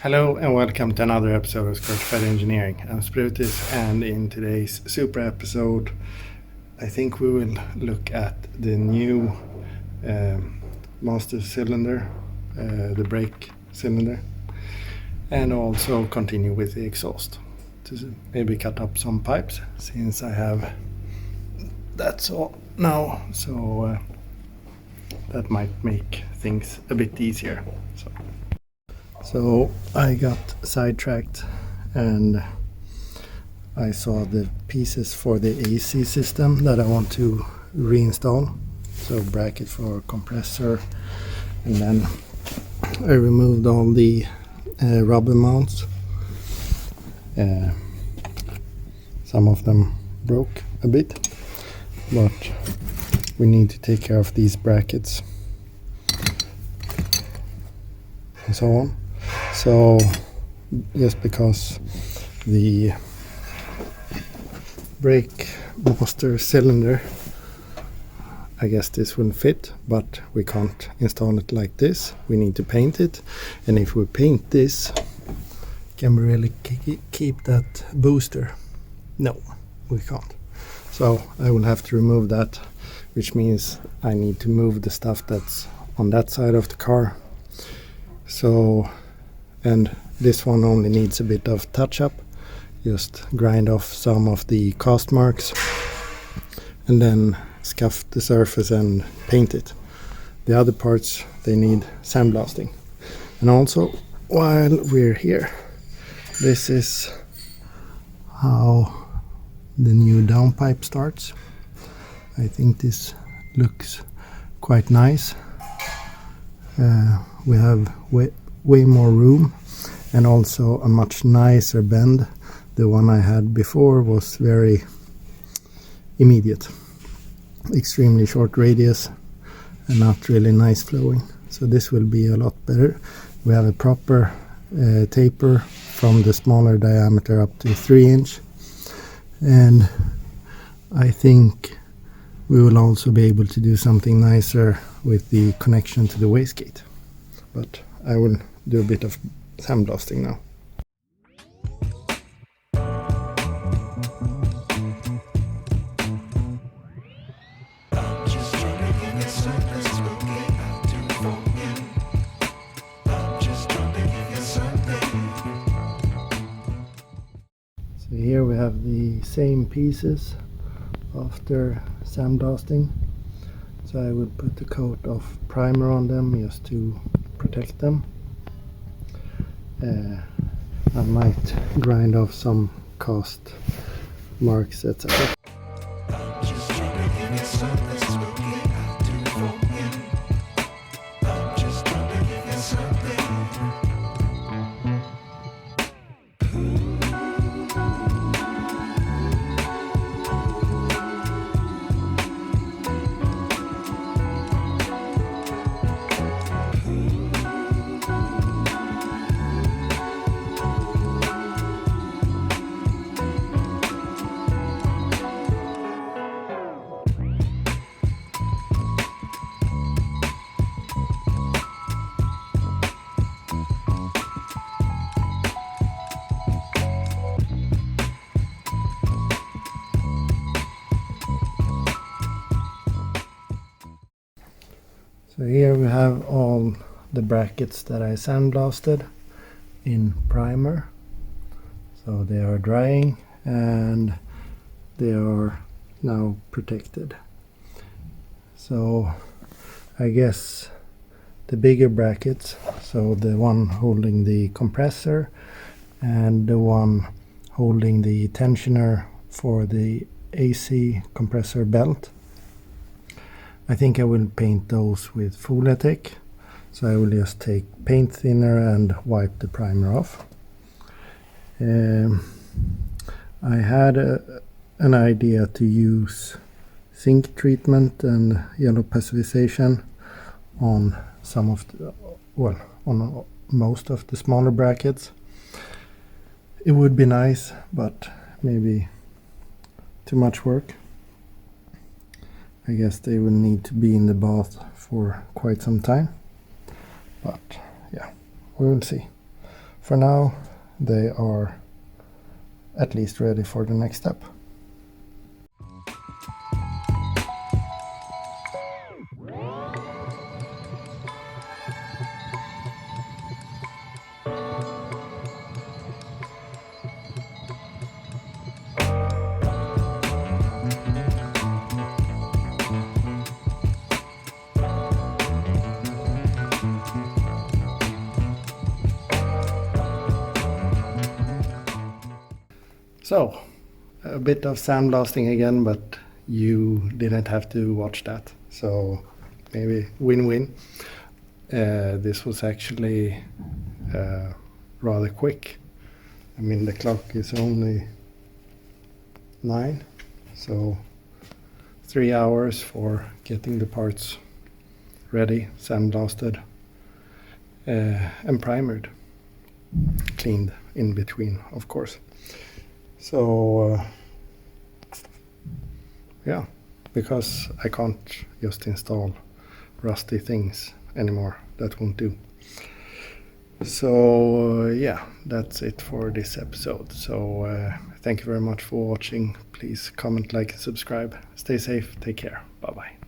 Hello and welcome to another episode of SqEngineering. I'm Sprutis, and in today's Supra episode I think we will look at the new master cylinder, the brake cylinder, and also continue with the exhaust to maybe cut up some pipes since I have that's all now, so that might make things a bit easier. So I got sidetracked and I saw the pieces for the AC system that I want to reinstall. So bracket for compressor, and then I removed all the rubber mounts. Some of them broke a bit, but we need to take care of these brackets and so on. So just because the brake master cylinder, I guess this will fit, but we can't install it like this. We need to paint it, and if we paint this, can we really keep that booster? No, we can't. So I will have to remove that, which means I need to move the stuff that's on that side of the car. So, and this one only needs a bit of touch up, just grind off some of the cast marks and then scuff the surface and paint it. The other parts, they need sandblasting. And also, while we're here, this is how the new downpipe starts. I think this looks quite nice. We have way more room and also a much nicer bend. The one I had before was very immediate, extremely short radius and not really nice flowing. So this will be a lot better. We have a proper taper from the smaller diameter up to 3 inch, and I think we will also be able to do something nicer with the connection to the wastegate. But I will do a bit of sandblasting now. So here we have the same pieces after sandblasting. So I will put a coat of primer on them just to protect them. I might grind off some cast marks, etc. So here we have all the brackets that I sandblasted in primer. So they are drying and they are now protected. So I guess the bigger brackets, so the one holding the compressor and the one holding the tensioner for the AC compressor belt, I think I will paint those with Folietek. So I will just take paint thinner and wipe the primer off. I had an idea to use zinc treatment and yellow passivization on some of the, well, on most of the smaller brackets. It would be nice, but maybe too much work. I guess they will need to be in the bath for quite some time, but yeah, we will see. for now they are at least ready for the next step. So, a bit of sandblasting again, but you didn't have to watch that. So, maybe win-win. This was actually rather quick. I mean, the clock is only 9, so 3 hours for getting the parts ready, sandblasted, and primered. Cleaned in between, of course. So yeah, because I can't just install rusty things anymore, that won't do. So yeah, that's it for this episode. So thank you very much for watching. Please comment, like, and subscribe. Stay safe, take care, bye bye.